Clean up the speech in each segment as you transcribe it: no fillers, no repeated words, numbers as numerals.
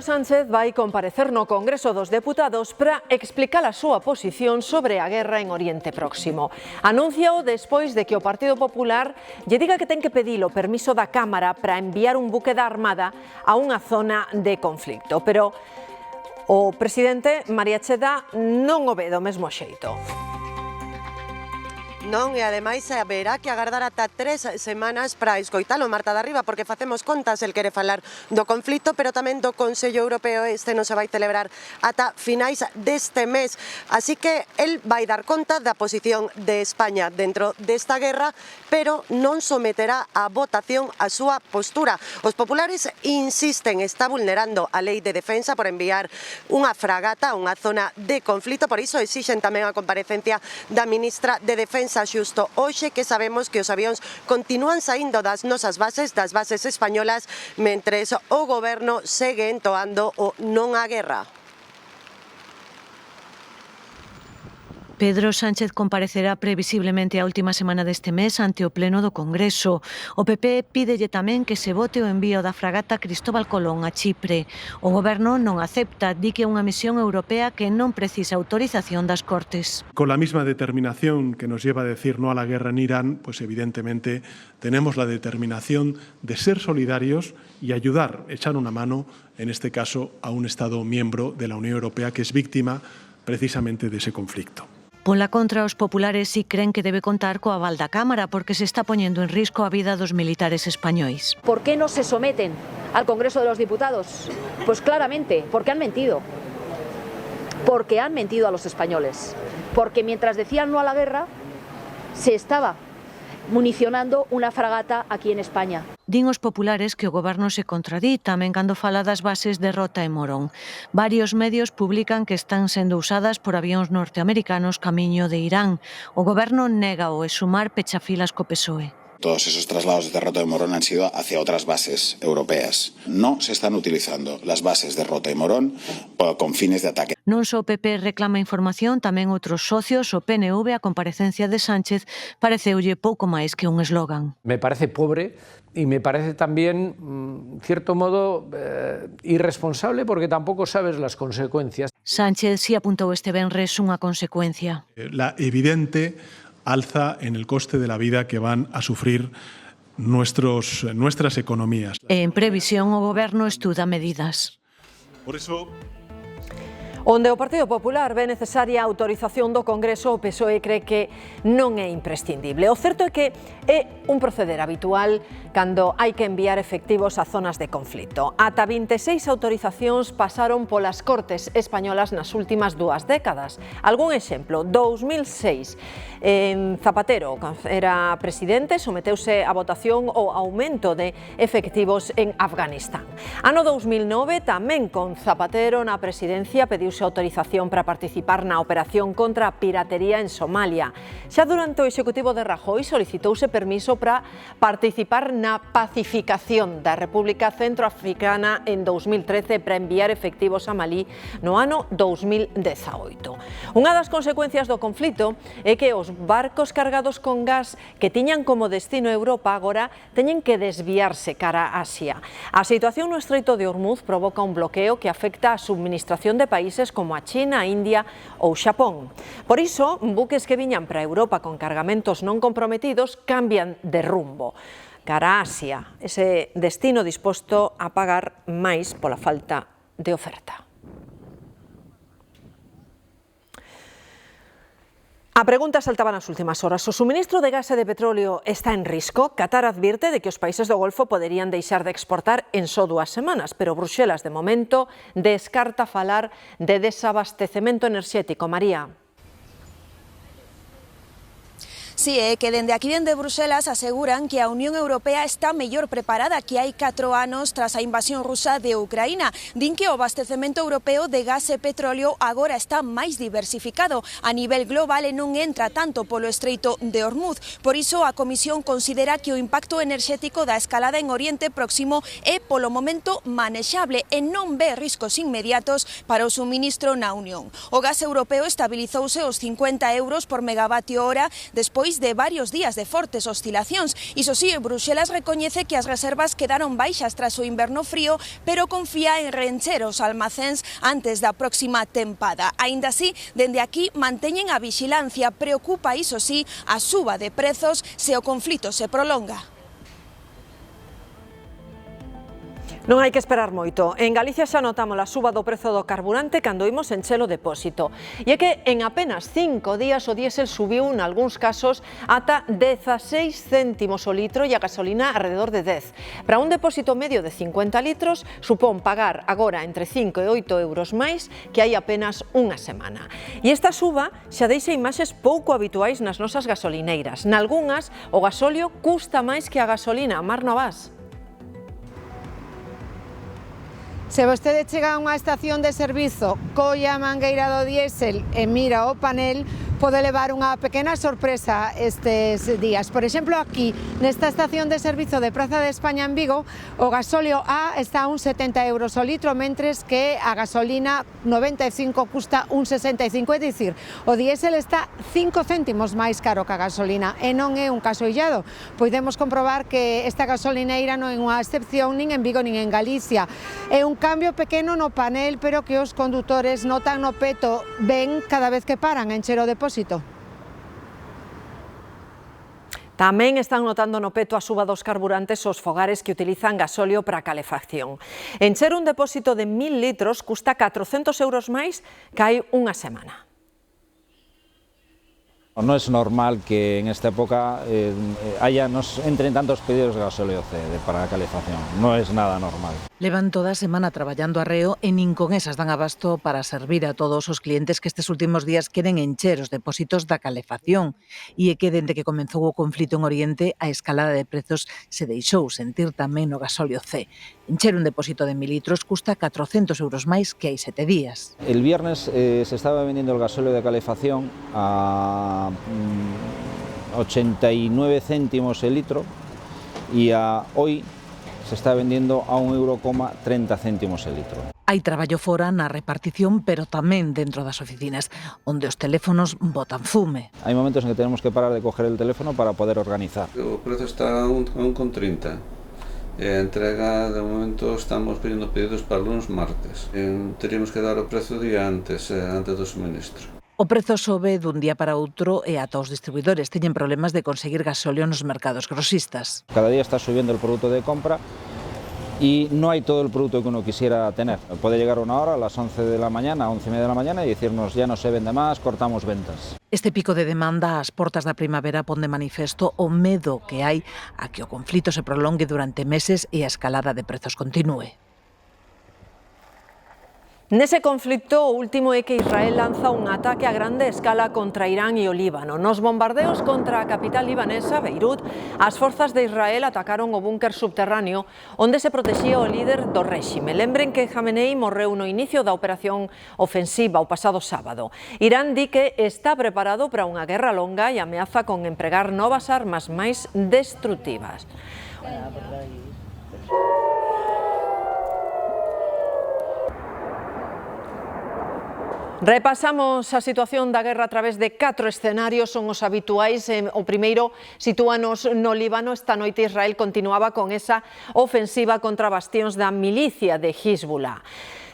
Sánchez vai comparecer no Congreso dos Deputados para explicar a súa posición sobre a guerra en Oriente Próximo. Anúnciao despois de que o Partido Popular lle diga que ten que pedir o permiso da Cámara para enviar un buque da Armada a unha zona de conflicto. Pero o presidente María Cheda non o ve do mesmo xeito. Non, e ademais haberá que agardar ata 3 semanas para escoitalo, Marta Darriba, porque facemos contas, el quere falar do conflito, pero tamén do Consello Europeo. Este non se vai celebrar ata finais deste mes, así que el vai dar conta da posición de España dentro desta guerra, pero non someterá a votación a súa postura. Os populares insisten, está vulnerando a lei de defensa por enviar unha fragata a unha zona de conflito, por iso exixen tamén a comparecencia da ministra de Defensa xusto hoxe, que sabemos que os avións continúan saindo das nosas bases, das bases españolas, mentres o goberno segue entoando o non á guerra. Pedro Sánchez comparecerá previsiblemente a última semana deste mes ante o Pleno do Congreso. O PP pídelle tamén que se vote o envío da fragata Cristóbal Colón a Chipre. O Goberno non acepta, di que é unha misión europea que non precisa autorización das Cortes. Con la misma determinación que nos lleva a decir no a la guerra en Irán, pues evidentemente tenemos la determinación de ser solidarios y ayudar, echar una mano, en este caso, a un Estado miembro de la Unión Europea que es víctima precisamente de ese conflicto. Pola contra, os populares si creen que debe contar co aval da Cámara porque se está poñendo en risco a vida dos militares españois. ¿Por qué no se someten al Congreso de los Diputados? Pues claramente, porque han mentido. Porque han mentido a los españoles. Porque mientras decían no a la guerra, se estaba municionando unha fragata aquí en España. Din os populares que o Goberno se contradí tamén cando fala das bases de Rota e Morón. Varios medios publican que están sendo usadas por avións norteamericanos camiño de Irán. O Goberno négao e Sumar pecha filas co PSOE. Todos esos traslados de Rota y Morón han sido hacia otras bases europeas. No se están utilizando las bases de Rota y Morón con fines de ataque. Non só o PP reclama información, tamén outros socios, o PNV, a comparecencia de Sánchez, pareceulle pouco máis que un eslogan. Me parece pobre y me parece también, en cierto modo, irresponsable porque tampoco sabes las consecuencias. Sánchez si apuntou este venres unha consecuencia. La evidente alza en el coste de la vida que van a sufrir nuestras economías. En previsión, o Goberno estuda medidas. Por eso, Onde o Partido Popular ve necesaria a autorización do Congreso, o PSOE cree que non é imprescindible. O certo é que é un proceder habitual cando hai que enviar efectivos a zonas de conflito. Ata 26 autorizacións pasaron polas Cortes españolas nas últimas 2 décadas. Algún exemplo, 2006, en Zapatero era presidente, someteuse a votación o aumento de efectivos en Afganistán. Ano 2009, tamén con Zapatero na presidencia, pediuse autorización para participar na operación contra a piratería en Somalia. Xa durante o executivo de Rajoy solicitouse permiso para participar na pacificación da República Centroafricana en 2013 para enviar efectivos a Malí no ano 2018. Unha das consecuencias do conflito é que os barcos cargados con gas que tiñan como destino Europa agora teñen que desviarse cara a Asia. A situación no Estreito de Hormuz provoca un bloqueo que afecta a subministración de países como a China, a India ou Xapón. Por iso, buques que viñan para Europa con cargamentos non comprometidos cambian de rumbo cara a Asia, ese destino disposto a pagar máis pola falta de oferta. A pregunta saltaba nas últimas horas. O suministro de gas e de petróleo está en risco? Qatar advirte de que os países do Golfo poderían deixar de exportar en só 2 semanas, pero Bruxelas, de momento, descarta falar de desabastecemento enerxético. María. Sí, que dende aquí, dende Bruxelas, aseguran que a Unión Europea está mellor preparada que hai 4 anos tras a invasión rusa de Ucraína. Din que o abastecemento europeo de gas e petróleo agora está máis diversificado a nivel global e non entra tanto polo Estreito de Hormuz. Por iso, a Comisión considera que o impacto enerxético da escalada en Oriente Próximo é, polo momento, manexable e non ve riscos inmediatos para o suministro na Unión. O gas europeo estabilizouse aos 50 euros por megavatio hora despois despois de varios días de fortes oscilacións. Iso si, Bruxelas recoñece que as reservas quedaron baixas tras o inverno frío, pero confía en reencher os almacéns antes da próxima tempada. Aínda así, dende aquí manteñen a vixilancia. Preocupa, iso sí, a suba de prezos se o conflito se prolonga. Non hai que esperar moito. En Galicia xa notamos a suba do prezo do carburante cando imos encher o depósito. E é que en apenas 5 días o diésel subiu nalgúns casos ata 16 céntimos o litro e a gasolina alrededor de 10. Para un depósito medio de 50 litros supón pagar agora entre 5 e 8 euros máis que hai apenas unha semana. E esta suba xa deixa imaxes pouco habituais nas nosas gasolineiras. Nalgúnas o gasóleo custa máis que a gasolina. Mar Novas. Se vostede chega a unha estación de servizo, colla a mangueira do diésel e mira o panel, pode levar unha pequena sorpresa estes días. Por exemplo, aquí, nesta estación de servizo de Praza de España en Vigo, o gasóleo A está a uns 70 euros o litro, mentres que a gasolina 95 custa uns 65, é dicir, o diésel está 5 céntimos máis caro que a gasolina, e non é un caso illado. Podemos comprobar que esta gasolineira non é unha excepción nin en Vigo nin en Galicia. É un cambio pequeno no panel, pero que os condutores notan no peto, ven cada vez que paran a encher o depósito. Tamén están notando no peto a suba dos carburantes os fogares que utilizan gasóleo para a calefacción. Encher un depósito de 1000 litros custa 400 euros máis que hai unha semana. No es normal que en esta época nos entren tantos pedidos de gasóleo C para la calefacción. No es nada normal. Levan toda a semana traballando arreo e nin con esas dan abasto para servir a todos os clientes que estes últimos días queren encher os depósitos da calefacción. E é que dende que comezou o conflito en Oriente, a escalada de prezos se deixou sentir tamén no gasóleo C. Encher un depósito de 1000 litros custa 400 euros máis que hai 7 días. El viernes se estaba vendiendo el gasóleo de calefacción a 89 céntimos el litro y hoy se está vendiendo a 1,30 € el litro. Hai traballo fora na repartición, pero tamén dentro das oficinas, onde os teléfonos botan fume. Hai momentos en que tenemos que parar de coger el teléfono para poder organizar. O prezo está a 1,30. A entrega, de momento, estamos pedindo pedidos para lunes, martes. Teríamos que dar o prezo día antes do suministro. O prezo sobe dun día para outro e ata os distribuidores teñen problemas de conseguir gasóleo nos mercados grosistas. Cada día está subiendo el producto de compra y no hay todo el producto que uno quisiera tener. Puede llegar una hora, a las 11 de la mañana, 11:30 de la mañana, y decirnos ya no se vende más, cortamos ventas. Este pico de demanda ás portas da primavera pon de manifesto o medo que hai a que o conflito se prolongue durante meses e a escalada de prezos continúe. Nese conflito, o último é que Israel lanza un ataque a grande escala contra Irán e o Líbano. Nos bombardeos contra a capital libanesa, Beirut, as forzas de Israel atacaron o búnker subterráneo onde se protexía o líder do réxime. Lembren que Khamenei morreu no inicio da operación ofensiva o pasado sábado. Irán di que está preparado para unha guerra longa e ameaza con empregar novas armas máis destrutivas. Repasamos a situación da guerra a través de 4 escenarios, son os habituais. O primeiro sitúanos no Líbano. Esta noite Israel continuaba con esa ofensiva contra bastións da milicia de Hezbollah.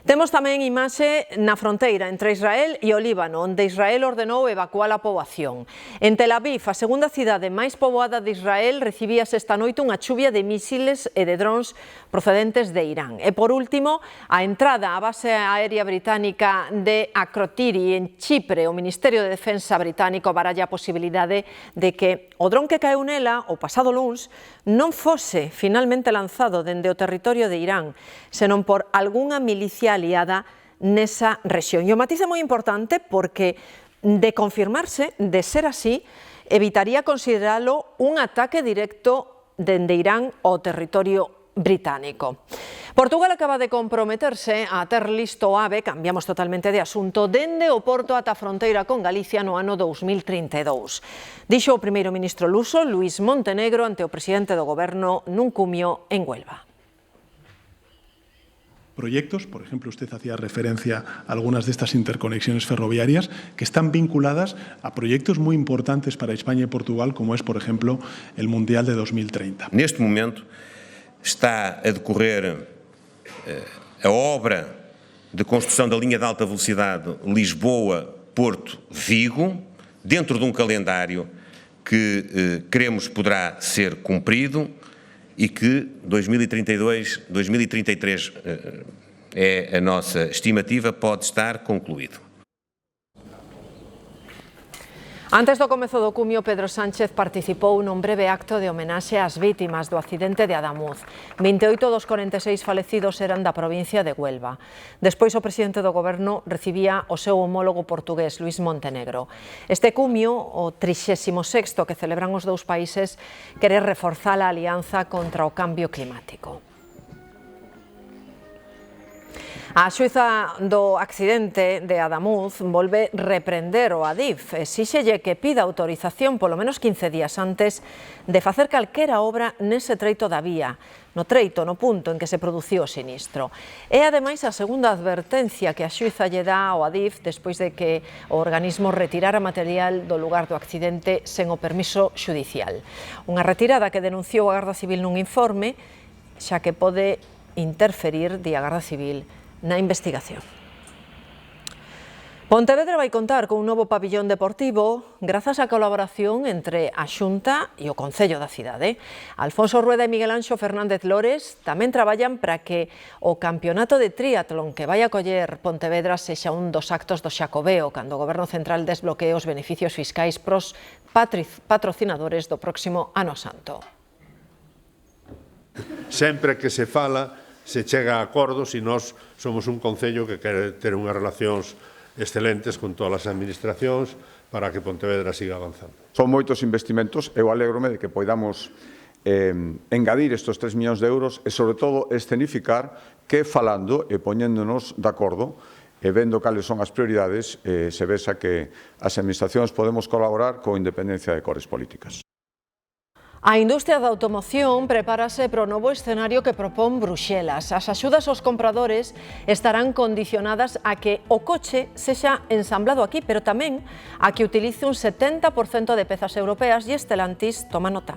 Temos tamén imaxe na fronteira entre Israel e o Líbano, onde Israel ordenou evacuar a poboación. En Tel Aviv, a segunda cidade máis poboada de Israel, recibíase esta noite unha chuvia de mísiles e de drons procedentes de Irán. E por último, a entrada á base aérea británica de Akrotiri en Chipre. O Ministerio de Defensa británico baralla a posibilidade de que o dron que caeu nela o pasado luns non fose finalmente lanzado dende o territorio de Irán, senón por algunha milicia aliada nesa rexión. E o matiz é moi importante porque, de confirmarse, de ser así, evitaría consideralo un ataque directo dende Irán ao territorio británico. Portugal acaba de comprometerse a ter listo o AVE, cambiamos totalmente de asunto, dende o Porto ata a fronteira con Galicia no ano 2032. Dixo o primeiro ministro luso, Luís Montenegro, ante o presidente do goberno nun cumio en Huelva. proyectos, por ejemplo, usted hacía referencia a algunas de estas interconexiones ferroviarias que están vinculadas a proyectos muy importantes para España y Portugal, como es, por ejemplo, el Mundial de 2030. Neste momento está a decorrer a obra de construção da linha de alta velocidade Lisboa-Porto-Vigo, dentro de calendário que queremos poderá ser cumprido e que 2032, 2033 é a nossa estimativa, pode estar concluído. Antes do comezo do cumio, Pedro Sánchez participou nun breve acto de homenaxe ás vítimas do accidente de Adamuz. 28 dos 46 falecidos eran da provincia de Huelva. Despois, o presidente do goberno recibía o seu homólogo portugués, Luís Montenegro. Este cumio, o 36º que celebran os dous países, quere reforzar a alianza contra o cambio climático. A xuíza do accidente de Adamuz volve reprender o Adif. Exíxelle que pida autorización polo menos 15 días antes de facer calquera obra nese treito da vía, no punto en que se produciu o sinistro. É ademais a segunda advertencia que a xuíza lle dá ao Adif despois de que o organismo retirara material do lugar do accidente sen o permiso xudicial. Unha retirada que denunciou a Garda Civil nun informe, xa que pode interferir, di a Garda Civil, na investigación. Pontevedra vai contar con un novo pabillón deportivo grazas á colaboración entre a Xunta e o Concello da cidade. Alfonso Rueda e Miguel Anxo Fernández Lores tamén traballan para que o campeonato de triatlón que vai acoller Pontevedra sexa un dos actos do Xacobeo, cando o Goberno Central desbloquee os beneficios fiscais pros patrocinadores do próximo Ano Santo. Sempre que se fala, se chega a acordos e nós somos un concello que quere ter unhas relacións excelentes con todas as administracións para que Pontevedra siga avanzando. Son moitos investimentos, eu alégrome de que poidamos engadir estes 3 millóns de euros e, sobre todo, escenificar que falando e poñéndonos de acordo e vendo cales son as prioridades, se vexa que as administracións podemos colaborar con independencia de cores políticas. A industria da automoción prepárase para o novo escenario que propón Bruxelas. As axudas aos compradores estarán condicionadas a que o coche sexa ensamblado aquí, pero tamén a que utilice un 70% de pezas europeas e Stellantis toma nota.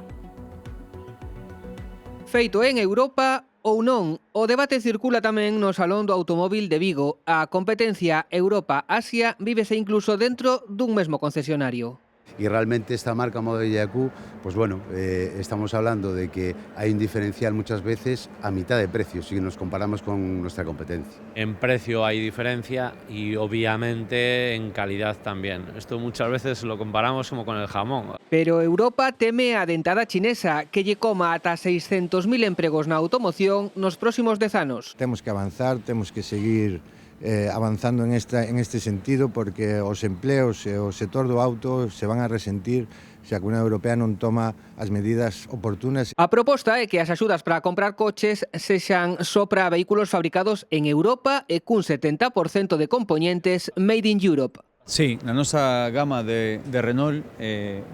Feito en Europa ou non, o debate circula tamén no Salón do Automóvil de Vigo. A competencia Europa-Asia vívese incluso dentro dun mesmo concesionario. Y realmente esta marca Model YQ, pues bueno, estamos hablando de que hay un diferencial muchas veces a mitad de precio si nos comparamos con nuestra competencia. En precio hay diferencia y obviamente en calidad también. Esto muchas veces lo comparamos como con el jamón. Pero Europa teme a dentada chinesa que lle coma ata 600.000 empregos na automoción nos próximos 10 anos. Temos que avanzar, temos que seguir avanzando en este sentido porque os empleos e o sector do auto se van a resentir xa que a Unión Europea non toma as medidas oportunas. A proposta é que as axudas para comprar coches sexan só para vehículos fabricados en Europa e cun 70% de componentes made in Europe. Sí, na nosa gama de Renault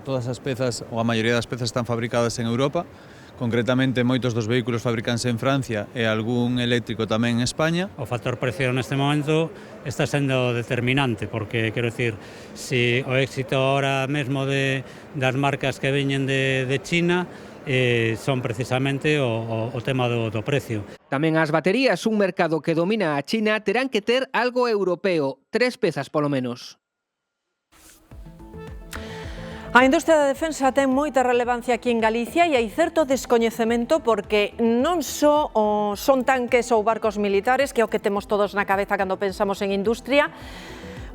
todas as pezas ou a maioría das pezas están fabricadas en Europa. Concretamente, moitos dos vehículos fabricanse en Francia e algún eléctrico tamén en España. O factor precio neste momento está sendo determinante, porque, quero dicir, se o éxito ahora mesmo das marcas que veñen de China son precisamente o tema do precio. Tamén as baterías, un mercado que domina a China, terán que ter algo europeo, 3 pezas polo menos. A industria da defensa ten moita relevancia aquí en Galicia e hai certo descoñecemento porque non só son tanques ou barcos militares, que é o que temos todos na cabeza cando pensamos en industria.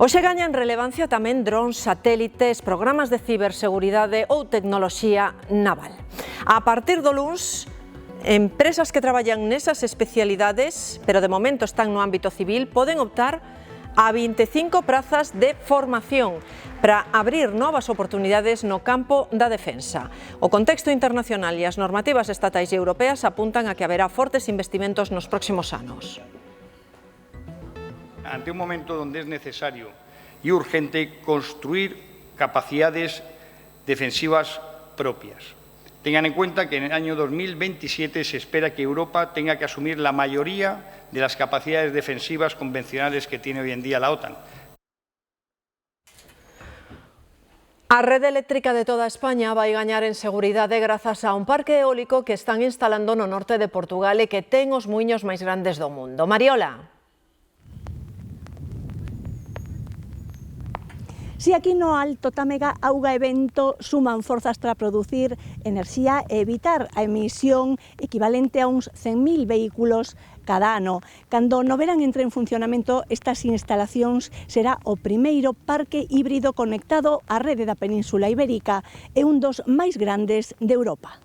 Hoxe gañan relevancia tamén drons, satélites, programas de ciberseguridade ou tecnoloxía naval. A partir do luns, empresas que traballan nesas especialidades, pero de momento están no ámbito civil, poden optar a 25 prazas de formación para abrir novas oportunidades no campo da defensa. O contexto internacional e as normativas estatais e europeas apuntan a que haberá fortes investimentos nos próximos anos. Ante un momento donde es necesario y urgente construir capacidades defensivas propias, Tengan en cuenta que en el año 2027 se espera que Europa tenga que asumir la mayoría de las capacidades defensivas convencionales que tiene hoy en día la OTAN. A rede eléctrica de toda España vai gañar en seguridade grazas a un parque eólico que están instalando no norte de Portugal e que ten os muiños máis grandes do mundo. Mariola. Si aquí no Alto Támega, auga e vento suman forzas para producir enerxía e evitar a emisión equivalente a uns 100.000 vehículos cada ano. Cando no verán entre en funcionamento, estas instalacións será o primeiro parque híbrido conectado á rede da Península Ibérica e un dos máis grandes de Europa.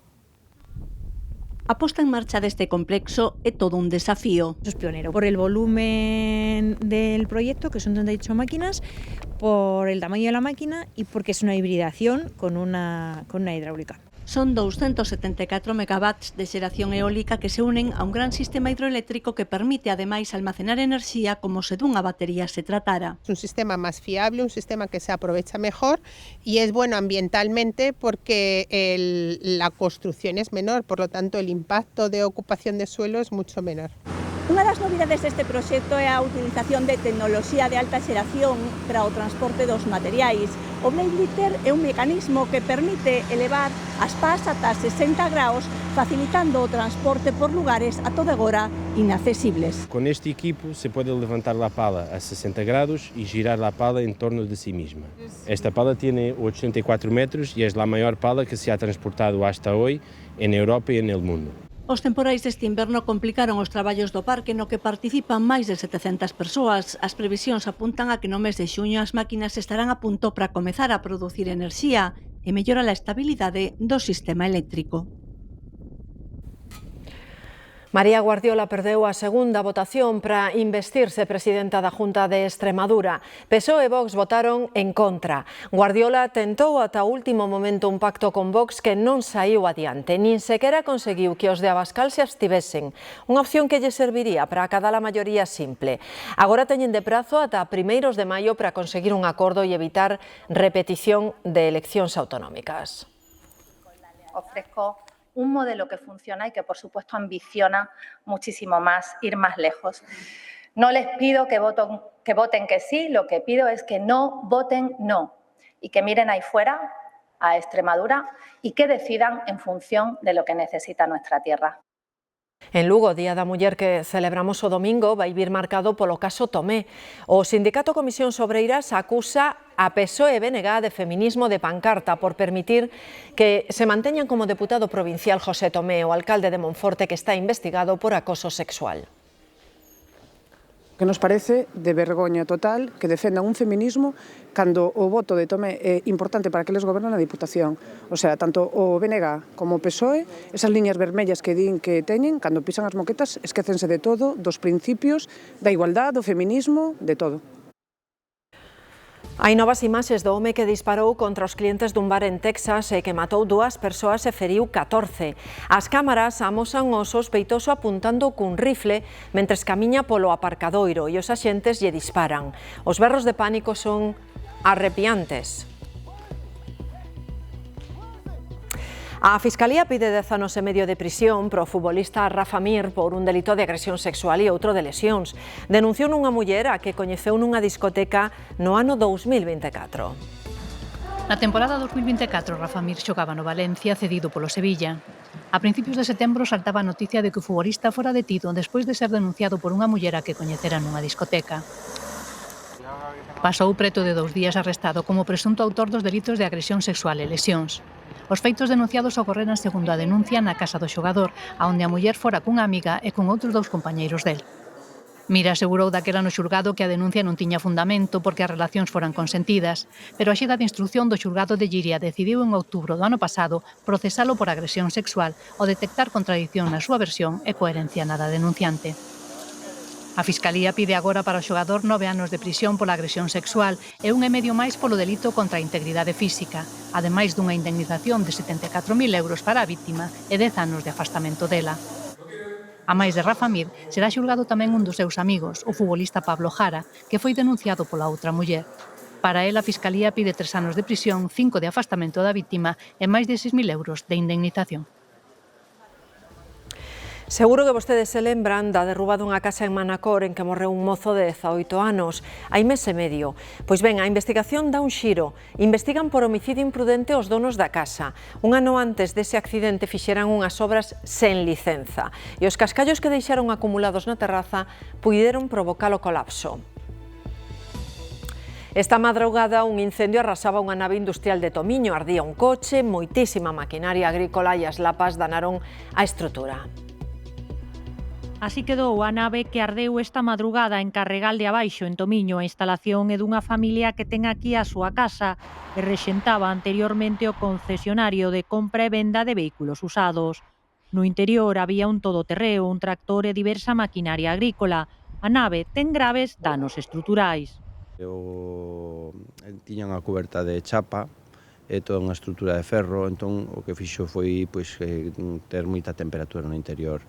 A posta en marcha deste complexo é todo un desafío. Es pionero por el volumen del proyecto, que son 38 máquinas, por el tamaño de la máquina y porque es una hibridación con una hidráulica. Son 274 megawatts de xeración eólica que se unen a un gran sistema hidroeléctrico que permite ademais almacenar enerxía como se dunha batería se tratara. Es un sistema más fiable, un sistema que se aprovecha mejor y es bueno ambientalmente porque la construcción es menor, por lo tanto el impacto de ocupación de suelo es mucho menor. Unha das novidades deste proxecto é a utilización de tecnoloxía de alta xeración para o transporte dos materiais. O blade lifter é un mecanismo que permite elevar as pás ata 60 graus, facilitando o transporte por lugares a toda agora inaccesibles. Con este equipo se puede levantar la pala a 60 grados y girar la pala en torno de sí misma. Esta pala tiene 84 metros y es la mayor pala que se ha transportado hasta hoy en Europa y en el mundo. Os temporais deste inverno complicaron os traballos do parque no que participan máis de 700 persoas. As previsións apuntan a que no mes de xuño as máquinas estarán a punto para comezar a producir enerxía e mellorar a estabilidade do sistema eléctrico. María Guardiola perdeu a segunda votación para investirse presidenta da Junta de Extremadura. PSOE e Vox votaron en contra. Guardiola tentou ata o último momento un pacto con Vox que non saiu adiante. Nin sequera conseguiu que os de Abascal se abstivesen. Unha opción que lle serviría para acadar a maioría simple. Agora teñen de prazo ata 1 de maio para conseguir un acordo e evitar repetición de eleccións autonómicas. Ofrezco un modelo que funciona y que, por supuesto, ambiciona muchísimo más, ir más lejos. No les pido que voten que sí, lo que pido es que no voten no y que miren ahí fuera, a Extremadura, y que decidan en función de lo que necesita nuestra tierra. En Lugo, Día da Muller que celebramos o domingo, vai vir marcado polo caso Tomé. O sindicato Comisións Obreiras acusa a PSOE e BNG de feminismo de pancarta por permitir que se manteñan como deputado provincial José Tomé, o alcalde de Monforte que está investigado por acoso sexual. Que nos parece de vergoña total que defendan un feminismo cando o voto de Tomé é importante para que les gobernan a Diputación. O sea, tanto o BNG como o PSOE, esas liñas vermellas que din que teñen, cando pisan as moquetas, esquécense de todo, dos principios, da igualdade, do feminismo, de todo. Hai novas imaxes do home que disparou contra os clientes dun bar en Texas e que matou 2 persoas e feriu 14. As cámaras amosan o sospeitoso apuntando cun rifle mentres camiña polo aparcadoiro e os axentes lle disparan. Os berros de pánico son arrepiantes. A Fiscalía pide 10 anos e medio de prisión para o futbolista Rafa Mir por un delito de agresión sexual e outro de lesións. Denunciou unha muller a que coñeceu nunha discoteca no ano 2024. Na temporada 2024, Rafa Mir xogaba no Valencia cedido polo Sevilla. A principios de setembro saltaba a noticia de que o futbolista fora detido despois de ser denunciado por unha muller a que coñecera nunha discoteca. Pasou preto de 2 días arrestado como presunto autor dos delitos de agresión sexual e lesións. Os feitos denunciados ocorreran segundo a denuncia na casa do xogador, a onde a muller fora cunha amiga e con outros 2 compañeiros del. Mir asegurou daquela no xulgado que a denuncia non tiña fundamento porque as relacións foran consentidas, pero a xeda de instrucción do xulgado de Lliria decidiu en outubro do ano pasado procesalo por agresión sexual ao detectar contradición na súa versión e coherencia na da denunciante. A Fiscalía pide agora para o xogador 9 anos de prisión pola agresión sexual e 1,5 máis polo delito contra a integridade física, ademais dunha indemnización de 74.000 euros para a víctima e 10 anos de afastamento dela. A máis de Rafa Mir, será xulgado tamén un dos seus amigos, o futbolista Pablo Jara, que foi denunciado pola outra muller. Para ela, a Fiscalía pide 3 anos de prisión, 5 de afastamento da vítima e máis de 6.000 euros de indemnización. Seguro que vostedes se lembran da derruba dunha casa en Manacor en que morreu un mozo de 18 anos, hai mes e medio. Pois ben, a investigación dá un xiro. Investigan por homicidio imprudente os donos da casa. Un ano antes dese accidente fixeran unhas obras sen licenza e os cascallos que deixaron acumulados na terraza puideron provocar o colapso. Esta madrugada un incendio arrasaba unha nave industrial de Tomiño, ardía un coche, moitísima maquinaria agrícola e as lapas danaron a estrutura. Así quedou a nave que ardeu esta madrugada en Carregal de Abaixo, en Tomiño. A instalación é dunha familia que ten aquí a súa casa e rexentaba anteriormente o concesionario de compra e venda de vehículos usados. No interior había un todoterreo, un tractor e diversa maquinaria agrícola. A nave ten graves danos estruturais. Tiña unha coberta de chapa e toda unha estrutura de ferro, entón o que fixo foi ter moita temperatura no interior,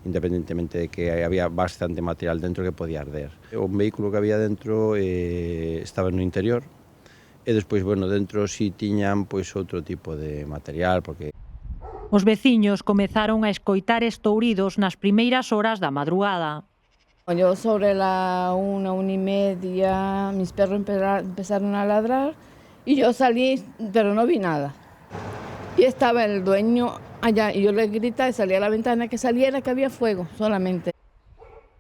independentemente de que había bastante material dentro que podía arder. O vehículo que había dentro estaba no interior e despois, dentro si tiñan outro tipo de material, porque Os veciños comezaron a escoitar estouridos nas primeiras horas da madrugada. Yo sobre la 1:30, mis perros empezaron a ladrar y yo salí, pero no vi nada. Y estaba el dueño allá y yo le grité y salí a la ventana que saliera, que había fuego solamente.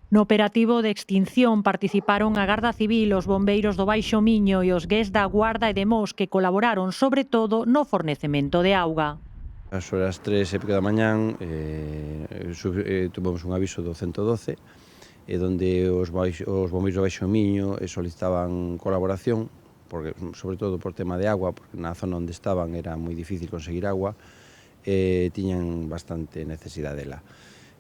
No operativo de extinción participaron a Garda Civil, os bombeiros do Baixo Miño e os gués da Guarda e de Mos, que colaboraron sobre todo no fornecemento de auga. As horas 3:30 da mañán tuvemos un aviso do 112 donde os bombeiros do Baixo Miño solicitaban colaboración, porque, sobre todo por tema de agua, porque na zona onde estaban era moi difícil conseguir agua e tiñan bastante necesidade dela.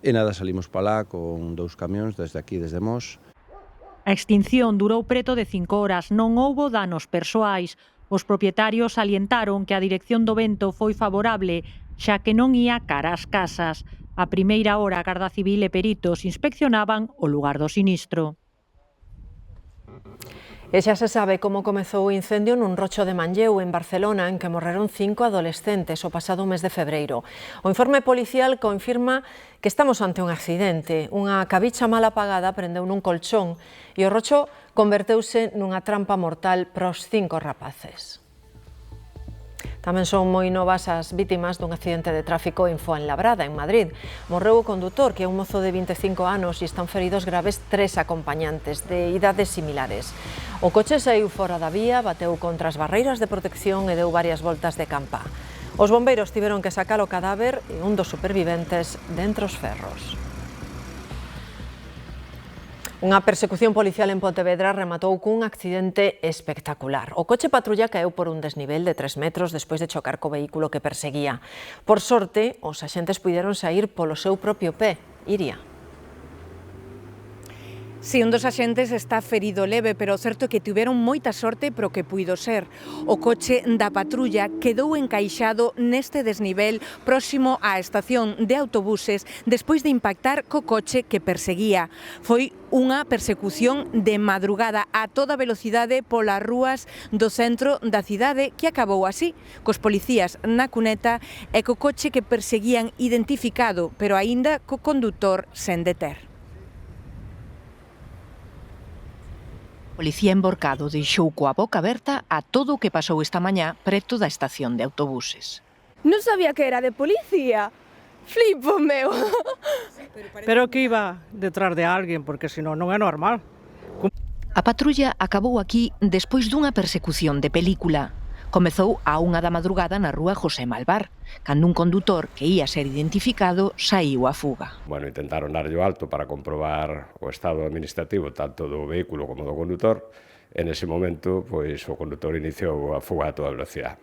E nada, salimos para lá con 2 camións desde aquí, desde Mos. A extinción durou preto de 5 horas, non houbo danos persoais. Os propietarios salientaron que a dirección do vento foi favorable, xa que non ía cara ás casas. A primeira hora, a Garda Civil e peritos inspeccionaban o lugar do sinistro. E xa se sabe como comezou o incendio nun rocho de Manlleu, en Barcelona, en que morreron 5 adolescentes o pasado mes de febreiro. O informe policial confirma que estamos ante un accidente. Unha cabicha mal apagada prendeu nun colchón e o rocho converteuse nunha trampa mortal para os 5 rapaces. Tamén son moi novas as vítimas dun accidente de tráfico en Fuenlabrada, en Madrid. Morreu o condutor, que é un mozo de 25 anos, e están feridos graves 3 acompañantes de idades similares. O coche saiu fora da vía, bateu contra as barreiras de protección e deu varias voltas de campa. Os bombeiros tiveron que sacar o cadáver e un dos superviventes dentro os ferros. Unha persecución policial en Pontevedra rematou cun accidente espectacular. O coche patrulla caeu por un desnivel de 3 metros despois de chocar co vehículo que perseguía. Por sorte, os axentes puideron saír polo seu propio pé. Iria. Si, un dos axentes está ferido leve, pero o certo é que tiveron moita sorte pro que puido ser. O coche da patrulla quedou encaixado neste desnivel próximo á estación de autobuses despois de impactar co coche que perseguía. Foi unha persecución de madrugada a toda velocidade polas rúas do centro da cidade que acabou así, cos policías na cuneta e co coche que perseguían identificado, pero aínda co condutor sen deter. O policía emborcado deixou coa boca aberta a todo o que pasou esta mañá preto da estación de autobuses. Non sabía que era de policía. Flipo, meu. Pero que iba detrás de alguén, porque senón non é normal. A patrulla acabou aquí despois dunha persecución de película. Comezou a 1 da madrugada na rúa José Malvar, cando un condutor que ia ser identificado saíu a fuga. Intentaron darlle o alto para comprobar o estado administrativo tanto do vehículo como do condutor. En ese momento, o condutor iniciou a fuga a toda velocidade.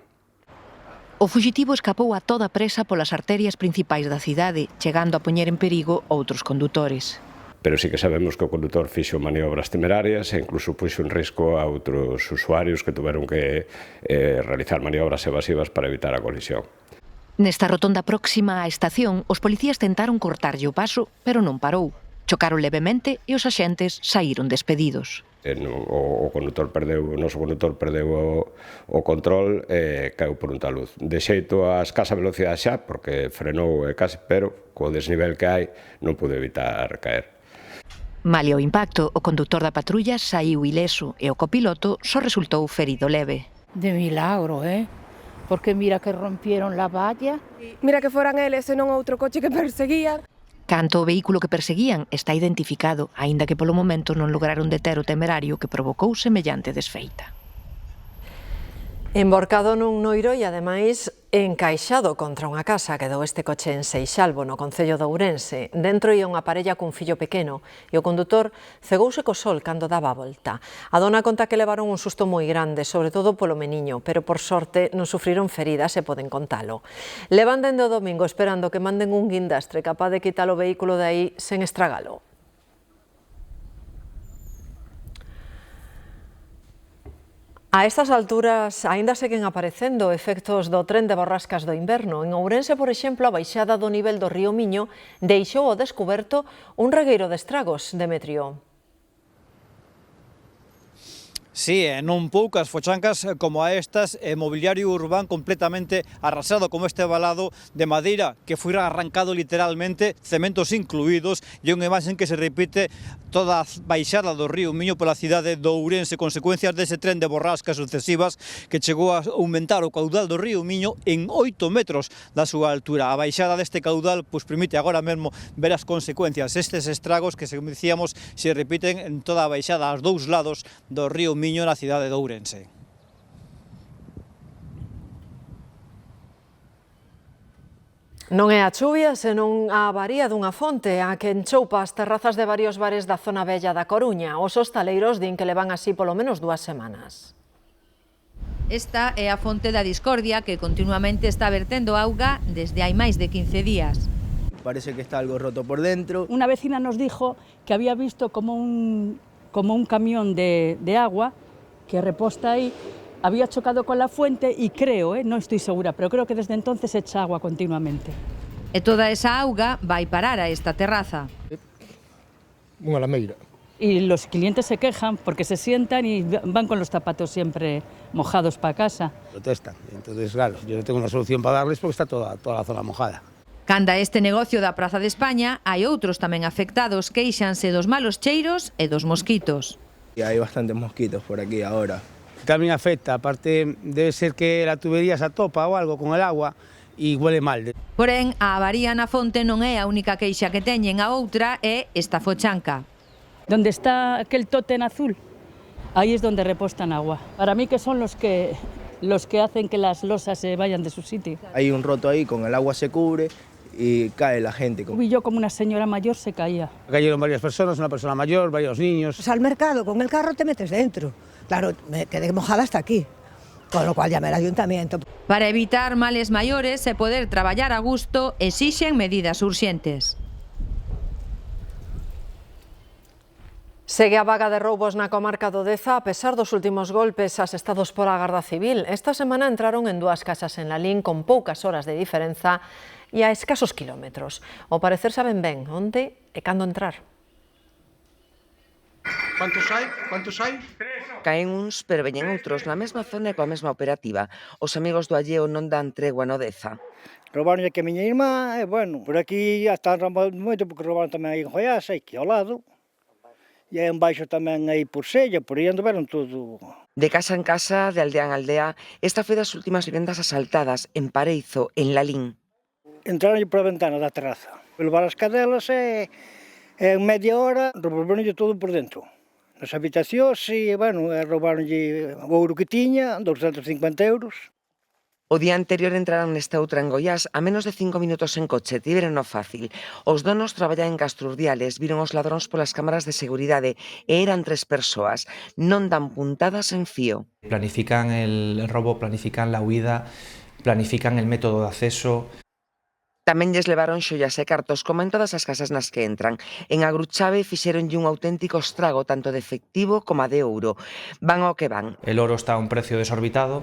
O fugitivo escapou a toda presa polas arterias principais da cidade, chegando a poñer en perigo outros condutores. Pero sí que sabemos que o condutor fixo maniobras temerarias e incluso puxo en risco a outros usuarios que tuveron que realizar maniobras evasivas para evitar a colisión. Nesta rotonda próxima á estación, os policías tentaron cortarlle o paso, pero non parou. Chocaron levemente e os axentes saíron despedidos. O noso condutor perdeu o control e caeu por un taluz. De xeito a escasa velocidade xa, porque frenou case, pero co desnivel que hai non pude evitar caer. Malia o impacto, o condutor da patrulla saiu ileso e o copiloto só resultou ferido leve. De milagro, porque mira que rompieron la valla. Mira que foran eles e non outro coche que perseguían. Canto o vehículo que perseguían está identificado, aínda que polo momento non lograron deter o temerario que provocou semellante desfeita. Emborcado nun noiro e, ademais, encaixado contra unha casa, quedou este coche en Seixalbo, no concello de Ourense. Dentro ia unha parella cun fillo pequeno e o condutor cegouse co sol cando daba a volta. A dona conta que levaron un susto moi grande, sobre todo polo meniño, pero por sorte non sufriron feridas e poden contalo. Levan dende o domingo esperando que manden un guindastre capaz de quitar o vehículo de aí sen estragalo. A estas alturas aínda seguen aparecendo efectos do tren de borrascas do inverno. En Ourense, por exemplo, a baixada do nivel do río Miño deixou ao descuberto un regueiro de estragos, Demetrio. Sí, non poucas fochancas como a estas, mobiliario urbán completamente arrasado, como este balado de madeira que foi arrancado literalmente, cementos incluídos, e unha imaxe que se repite toda a baixada do río Miño pola cidade de Ourense, consecuencias dese tren de borrascas sucesivas que chegou a aumentar o caudal do río Miño en 8 metros da súa altura. A baixada deste caudal permite agora mesmo ver as consecuencias, estes estragos que, como dicíamos, se repiten en toda a baixada aos dous lados do río Miño na cidade de Ourense. Non é a chuvia, senón a avaría dunha fonte a que enchoupa as terrazas de varios bares da zona vella da Coruña. Os hostaleiros din que levan así polo menos 2 semanas. Esta é a fonte da discordia que continuamente está vertendo auga desde hai máis de 15 días. Parece que está algo roto por dentro. Una vecina nos dijo que había visto como un camión de agua que reposta aí, había chocado con la fuente y creo, no estoy segura, pero creo que desde entonces echa agua continuamente. E toda esa auga vai parar a esta terraza. Unha lameira. Y los clientes se quejan porque se sientan y van con los zapatos siempre mojados para casa. Protestan, entonces claro, yo no tengo una solución para darles porque está toda la zona mojada. Canda este negocio da Praza de España, hai outros tamén afectados, queixanse dos malos cheiros e dos mosquitos. Y hay bastantes mosquitos por aquí ahora. También afecta, aparte debe ser que la tubería se atopa o algo con el agua y huele mal. Porén, a avaría na fonte non é a única queixa que teñen, a outra é esta fochanca. Donde está aquel tótem azul, ahí es donde repostan agua. Para mí que son los que hacen que las losas se vayan de su sitio. Hay un roto ahí, con el agua se cubre y cae la gente. Y yo como una señora mayor se caía. Cayeron varias personas, una persona mayor, varios niños. Pues al mercado, con el carro te metes dentro. Claro, me quedé mojada hasta aquí, con lo cual llamé al ayuntamiento. Para evitar males maiores e poder traballar a gusto, exixen medidas urxentes. Segue a vaga de roubos na comarca do Deza a pesar dos últimos golpes asestados pola Garda Civil. Esta semana entraron en 2 casas en Lalín con poucas horas de diferenza e a escasos kilómetros. Ao parecer saben ben onde e cando entrar. Quantos hai? Caen uns, pero veñen outros na mesma zona e coa mesma operativa. Os amigos do alleo non dan tregua no Deza. Roubaron aquí a miña irmá, e bueno, por aquí ya están roubando moito, porque roubaron tamén aí en Joiás, aquí ao lado. E aí en baixo tamén aí por Sella, por aí anduveron todo. De casa en casa, de aldea en aldea, esta foi das últimas vivendas asaltadas en Pareizo, en Lalín. Entraron por a ventana da terraza, levar as cadelas e en media hora roubaronlle todo por dentro. Nas habitacións e, bueno, roubaronlle o ouro que tiña, 250 euros. O día anterior entraron nesta outra en Goiás a menos de 5 minutos en coche, tiveron o fácil. Os donos traballan en Castrurdiales, viron os ladróns polas cámaras de seguridade e eran 3 persoas. Non dan puntadas en fío. Planifican el robo, planifican la huida, planifican el método de acceso. Tamén lles levaron xollas e cartos, como en todas as casas nas que entran. En Agruchave fixeronlle un auténtico estrago, tanto de efectivo como de ouro. Van ao que van. El oro está a un precio desorbitado,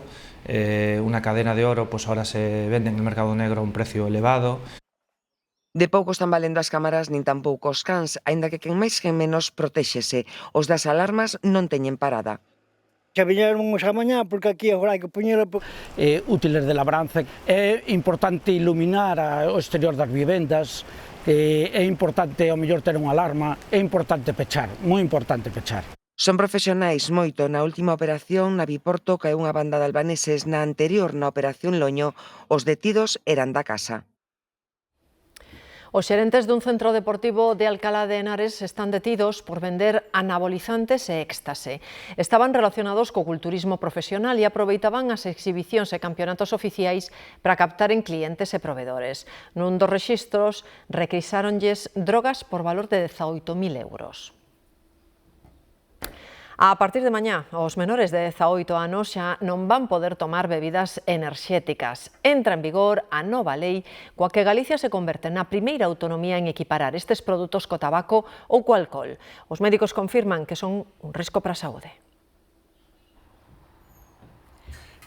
una cadena de oro pues ahora se vende en el mercado negro a un precio elevado. De pouco están valendo as cámaras nin tampouco os cans, aínda que quen máis quen menos protéxese. Os das alarmas non teñen parada. Xa viñeron xa mañá, porque aquí agora hai que poñela... Útiles de labranza. É importante iluminar o exterior das vivendas, é importante ao mellor ter unha alarma, é importante pechar, moi importante pechar. Son profesionais moito. Na última operación na Biporto caeu unha banda de albaneses. Na anterior, na operación Loño, os detidos eran da casa. Os xerentes dun centro deportivo de Alcalá de Henares están detidos por vender anabolizantes e éxtase. Estaban relacionados co culturismo profesional e aproveitaban as exhibicións e campeonatos oficiais para captaren clientes e provedores. Nun dos rexistros requisáronlles drogas por valor de 18.000 euros. A partir de mañá, os menores de 18 anos xa non van poder tomar bebidas enerxéticas. Entra en vigor a nova lei coa que Galicia se converte na primeira autonomía en equiparar estes produtos co tabaco ou co alcohol. Os médicos confirman que son un risco para a saúde.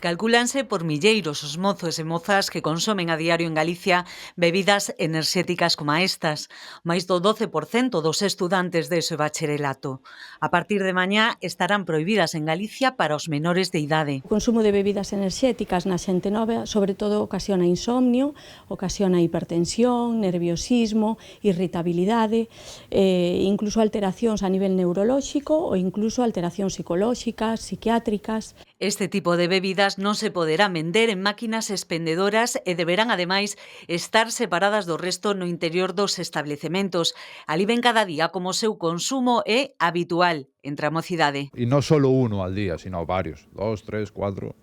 Calcúlanse por milleiros os mozos e mozas que consomen a diario en Galicia bebidas enerxéticas como estas. Máis do 12% dos estudantes de ese bacharelato. A partir de mañá estarán prohibidas en Galicia para os menores de idade. O consumo de bebidas enerxéticas na xente nova, sobre todo, ocasiona insomnio, ocasiona hipertensión, nerviosismo, irritabilidade, incluso alteracións a nivel neurolóxico ou incluso alteracións psicolóxicas, psiquiátricas. Este tipo de bebidas non se poderán vender en máquinas expendedoras e deberán, ademais, estar separadas do resto no interior dos establecementos. Ali ven cada día como o seu consumo é habitual entre a mocidade. Y no solo uno al día, sino varios, 2, 3, 4.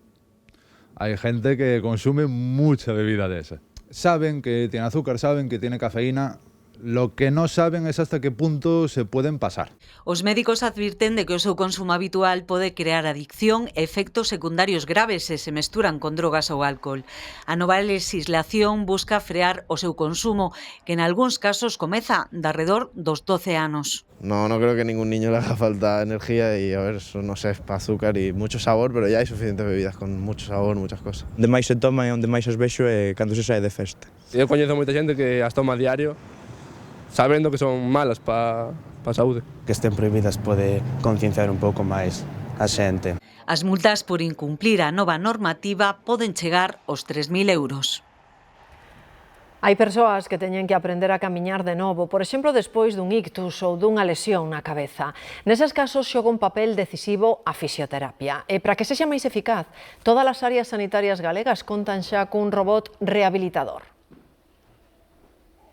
Hay gente que consume mucha bebida de esa. Saben que tiene azúcar, saben que tiene cafeína. Lo que no saben es hasta qué punto se pueden pasar. Os médicos advirten de que o seu consumo habitual pode crear adicción e efectos secundarios graves se se mesturan con drogas ou alcohol. A nova legislación busca frear o seu consumo, que en algúns casos comeza de alrededor dos 12 anos. No creo que a ningún niño le haga falta energía y, a ver, eso no sé, para azúcar y mucho sabor, pero ya hay suficientes bebidas con mucho sabor, muchas cosas. Onde máis se toma e onde máis os vexo é cando se sae de festa. Eu coñezo moita xente que as toma a diario, sabendo que son malas para a saúde. Que estén prohibidas pode concienciar un pouco máis a xente. As multas por incumplir a nova normativa poden chegar aos 3.000 euros. Hai persoas que teñen que aprender a camiñar de novo, por exemplo, despois dun ictus ou dunha lesión na cabeza. Neses casos xoga un papel decisivo a fisioterapia. E para que sexa máis eficaz, todas as áreas sanitarias galegas contan xa cun robot rehabilitador.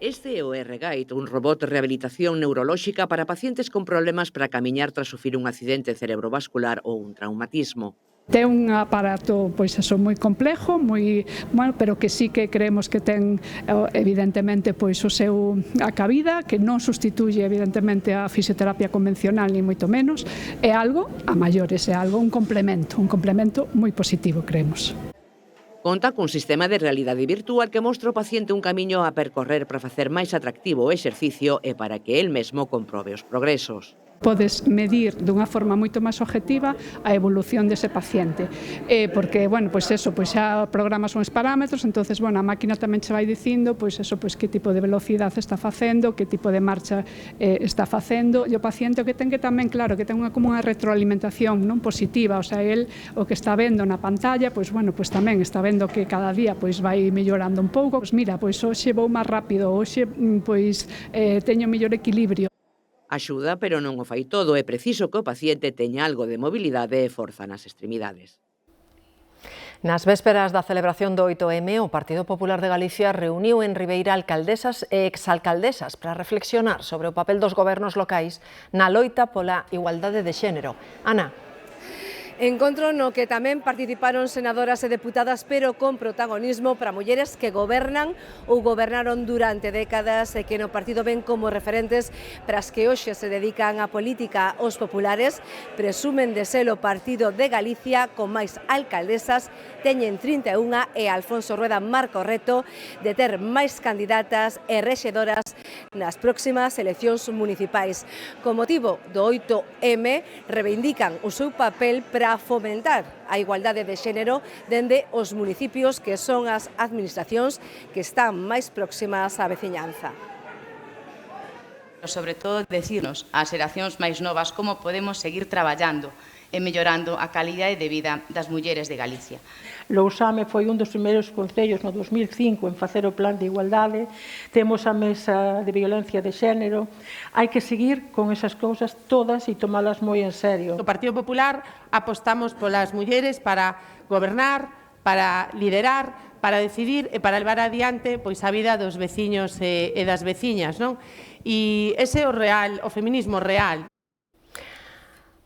Este é o R-Guide, un robot de rehabilitación neurolóxica para pacientes con problemas para camiñar tras sufrir un accidente cerebrovascular ou un traumatismo. Ten un aparato pois eso moi complexo, moi, bueno, pero que sí que creemos que ten evidentemente pois o seu a cabida, que non sustituye evidentemente a fisioterapia convencional ni moito menos, é algo a maiores, é algo un complemento moi positivo, creemos. Conta cun sistema de realidade virtual que mostra ao paciente un camiño a percorrer para facer máis atractivo o exercicio e para que el mesmo comprobe os progresos. Podes medir dunha forma moito máis objetiva a evolución dese paciente. Porque, bueno, pois eso, pois xa programas uns parámetros, entonces, bueno, a máquina tamén che vai dicindo, pois eso, pois que tipo de velocidade está facendo, que tipo de marcha está facendo, e o paciente o que ten que tamén, claro, que ten como unha retroalimentación non positiva, o sea, el o que está vendo na pantalla, pois, bueno, pois tamén está vendo que cada día pois vai mellorando un pouco, pois mira, pois hoxe vou máis rápido, hoxe pois teño mellor equilibrio. Axuda, pero non o fai todo. É preciso que o paciente teña algo de mobilidade e forza nas extremidades. Nas vésperas da celebración do 8M, o Partido Popular de Galicia reuniu en Ribeira alcaldesas e exalcaldesas para reflexionar sobre o papel dos gobernos locais na loita pola igualdade de xénero. Ana. Encontro no que tamén participaron senadoras e deputadas, pero con protagonismo para mulleres que gobernan ou gobernaron durante décadas e que no partido ven como referentes para as que hoxe se dedican á política. Os populares presumen de ser o partido de Galicia con máis alcaldesas, teñen 31 e Alfonso Rueda marca o reto de ter máis candidatas e rexedoras nas próximas eleccións municipais. Con motivo do 8M, reivindican o seu papel para fomentar a igualdade de xénero dende os municipios que son as administracións que están máis próximas á veciñanza. Sobre todo, decirnos ás xeracións máis novas como podemos seguir traballando e mellorando a calidade de vida das mulleres de Galicia. Lousame foi un dos primeiros concellos no 2005 en facer o plan de igualdade, temos a mesa de violencia de xénero, hai que seguir con esas cousas todas e tomalas moi en serio. No Partido Popular apostamos polas mulleres para gobernar, para liderar, para decidir e para levar adiante pois a vida dos veciños e das veciñas, non? E ese é o real, o feminismo real.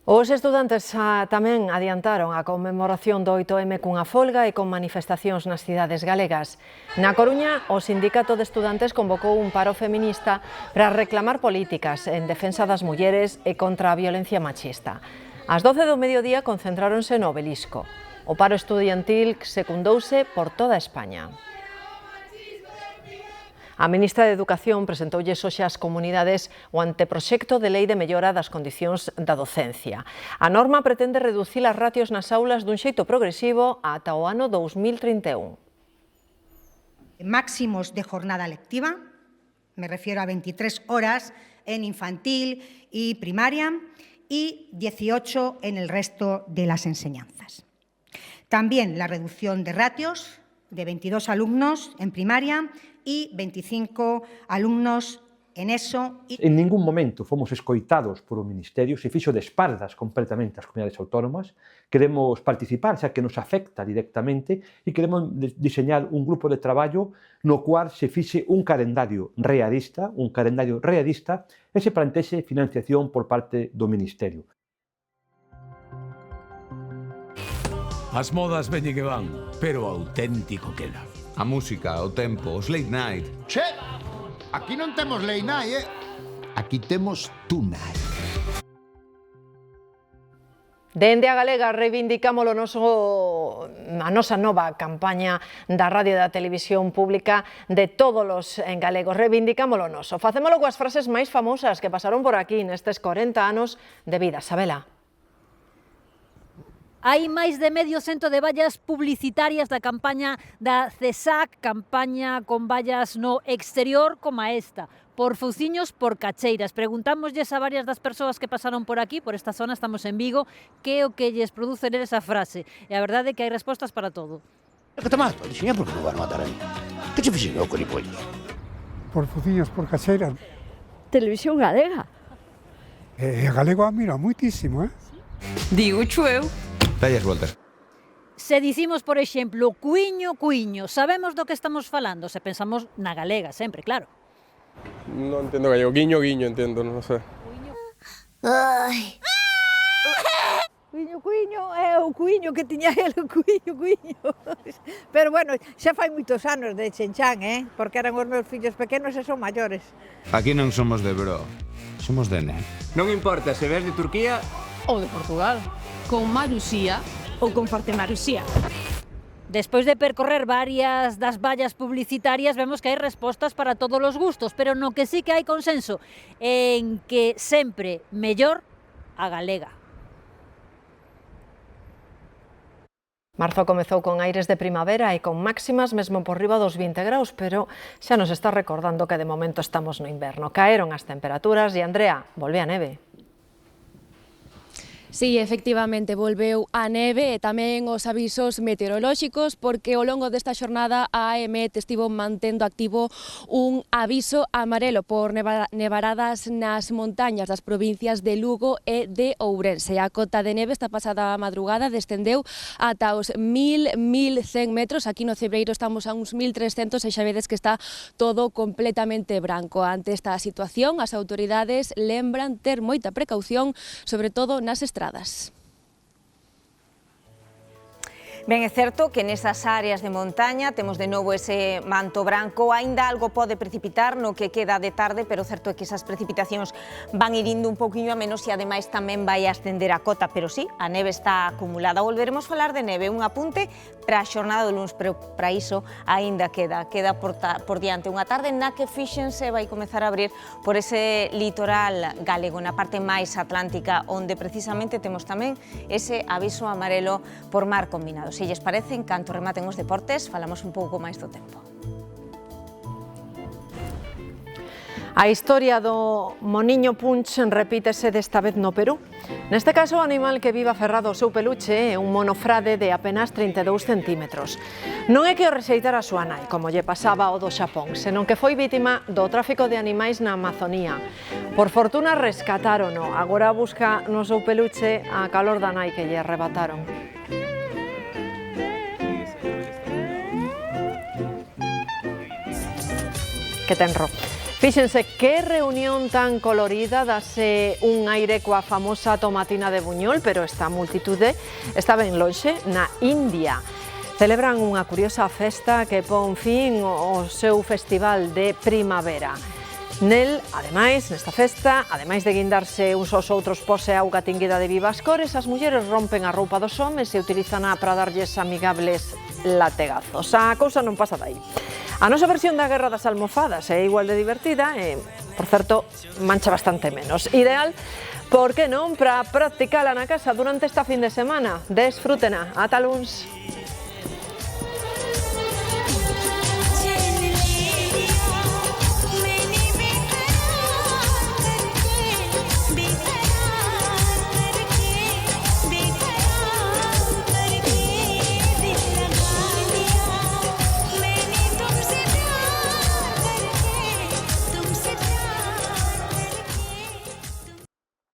Os estudantes tamén adiantaron a conmemoración do 8M cunha folga e con manifestacións nas cidades galegas. Na Coruña, o Sindicato de Estudantes convocou un paro feminista para reclamar políticas en defensa das mulleres e contra a violencia machista. Ás 12 do mediodía concentráronse no Obelisco. O paro estudiantil secundouse por toda España. A ministra de Educación presentoulles hoxe ás comunidades o anteproxecto de lei de mellora das condicións da docencia. A norma pretende reducir as ratios nas aulas dun xeito progresivo ata o ano 2031. Máximos de jornada lectiva, me refiero a 23 horas en infantil y primaria y 18 en el resto de las enseñanzas. También la reducción de ratios de 22 alumnos en primaria y 25 alumnos en ESO. En ningún momento fomos escoitados por o Ministerio, se fixo de espaldas completamente ás comunidades autónomas. Queremos participar, xa que nos afecta directamente, e queremos diseñar un grupo de traballo no cual se fixe un calendario realista e se plantexe financiación por parte do Ministerio. As modas veñen e van, pero o auténtico queda. A música, o tempo, os late night. Che, aquí non temos late night, Aquí temos tonight. Dende a Galega reivindicamos a nosa nova campaña da radio e da televisión pública de todos os en galego. Reivindicamos o noso. Facémolo coas frases máis famosas que pasaron por aquí nestes 40 anos de vida. Sabela. Hai máis de medio cento de vallas publicitarias da campaña da CESAC, campaña con vallas no exterior como esta, por Fouciños, por Cacheiras. Preguntámosles a varias das persoas que pasaron por aquí, por esta zona, estamos en Vigo, que é o que lles produce ler esa frase. E a verdade é que hai respostas para todo. Que te mato, dixen, por que non van a matar aí? Que che fixen eu, colipollos? Por Fouciños, por Cacheiras. Televisión galega. A galego admira moitísimo, Digo eu. Dallas voltas. Se dicimos, por exemplo, cuiño, cuiño, sabemos do que estamos falando, se pensamos na galega, sempre, claro. Non entendo gallego, guiño, guiño, entendo, non sei. Ai. Cuiño, cuiño, é o cuiño que tiña el, o cuiño, cuiño. Pero bueno, xa fai moitos anos de Chenchán, porque eran os meus fillos pequenos e son maiores. Aquí non somos de bro, somos de nen. Non importa se ves de Turquía ou de Portugal. Con Marusía ou con Forte Marusía. Despois de percorrer varias das vallas publicitarias, vemos que hai respostas para todos os gustos, pero no que sí que hai consenso en que sempre mellor a galega. Marzo comezou con aires de primavera e con máximas mesmo por riba dos 20 graus, pero xa nos está recordando que de momento estamos no inverno. Caeron as temperaturas e, Andrea, volve a neve. Sí, efectivamente, volveu a neve e tamén os avisos meteorolóxicos, porque ao longo desta xornada a AEMET estivo mantendo activo un aviso amarelo por nevaradas nas montañas das provincias de Lugo e de Ourense. A cota de neve esta pasada madrugada descendeu ata os 1.100 metros. Aquí no Cebreiro estamos a uns 1.300 e xa vedes que está todo completamente branco. Ante esta situación, as autoridades lembran ter moita precaución, sobre todo nas estradas. Ben, é certo que nesas áreas de montaña temos de novo ese manto branco, aínda algo pode precipitar no que queda de tarde, pero certo é que esas precipitacións van irindo un pouquiño a menos e ademais tamén vai ascender a cota, pero sí, a neve está acumulada. Volveremos a falar de neve, un apunte para a xornada do luns, pero para iso aínda queda por diante unha tarde na que fíxense vai comezar a abrir por ese litoral galego, na parte máis atlántica, onde precisamente temos tamén ese aviso amarelo por mar combinado. Se lles parece, en canto rematen os deportes, falamos un pouco máis do tempo. A historia do moniño Punch repítese desta vez no Perú. Neste caso, o animal que vive aferrado ao seu peluche é un monofrade de apenas 32 centímetros. Non é que o rexeitara a súa nai, como lle pasaba ao do Xapón, senón que foi vítima do tráfico de animais na Amazonía. Por fortuna rescatárono, agora busca no seu peluche a calor da nai que lle arrebataron. Que tenro. Fíxense que reunión tan colorida, dase un aire coa famosa tomatina de Buñol, pero esta multitude está ben lonxe, na India. Celebran unha curiosa festa que pon fin ao seu festival de primavera. Nel, ademais, nesta festa, ademais de guindarse uns aos outros pose auga tinguida de vivas cores, as mulleres rompen a roupa dos homes e utilizana para darlles amigables lategazos. A cousa non pasa dai. A nosa versión da Guerra das Almofadas é igual de divertida e, por certo, mancha bastante menos. Ideal, por que non, para practicala na casa durante esta fin de semana. Desfrútena. Ata luns.